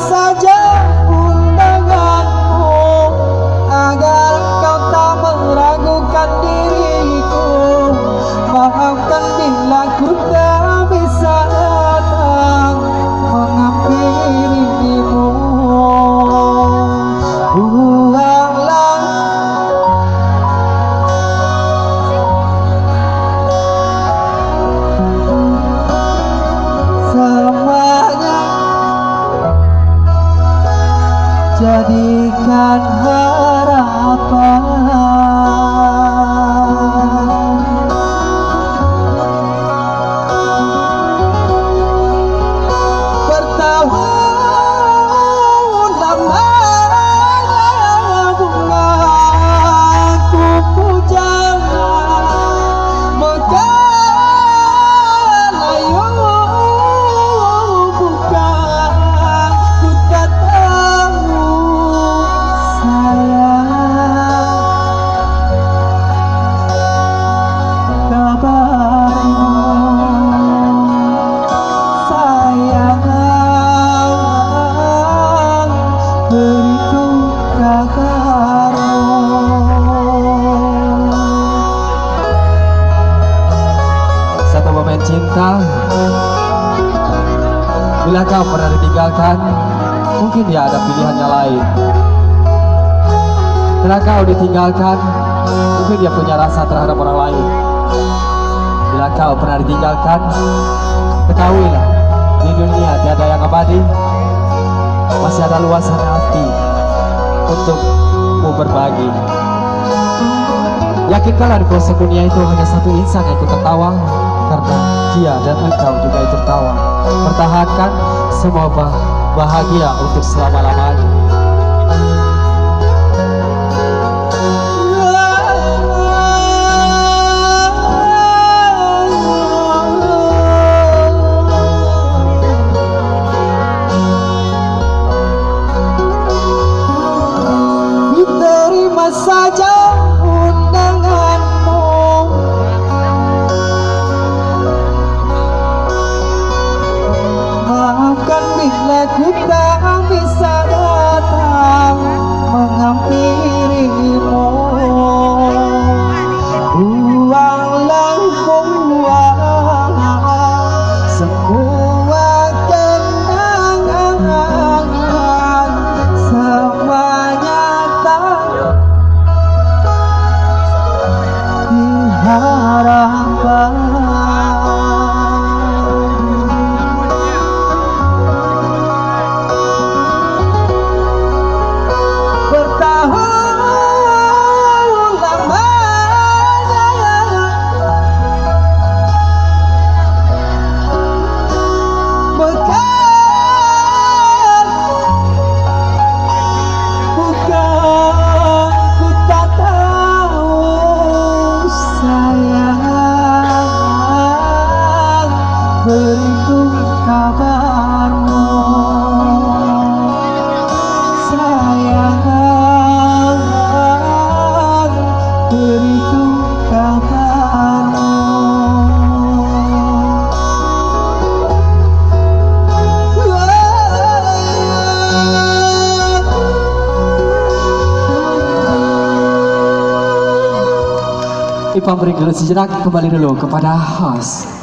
saja undanganmu agar kau tak meragukan diriku. Maafkan bila ku tak bisa datang menghampirimu. Ulanglah semuanya, jadikan harapan. Bertahun lamanya bunga ku pujana mengalayu bukan ku tak tahu sayang kabarmu. Beriku kabarmu. Satu momen cinta, bila kau pernah ditinggalkan, mungkin dia ada pilihannya lain. Bila kau ditinggalkan, mungkin dia punya rasa terhadap orang lain. Bila kau pernah ditinggalkan, ketahuilah di dunia tiada yang abadi. Masih ada luasan hati untuk ku berbagi. Yakinkanlah di pelosok dunia itu hanya satu insan yang ikut tertawa, karena dia dan engkau juga ikut tertawa. Pertahankan semua bahagia untuk selama-lamanya. Saja undanganmu maafkan bila ku tak bisa datang menghampirimu. Buanglah semua kenangan, semuanya harapan. Bertahun lamanya bukan ku tak tahu sayang, beriku kabarmu. Sayang, beriku kabarmu. Ipang beri dulu sejenak, kembali dulu kepada host.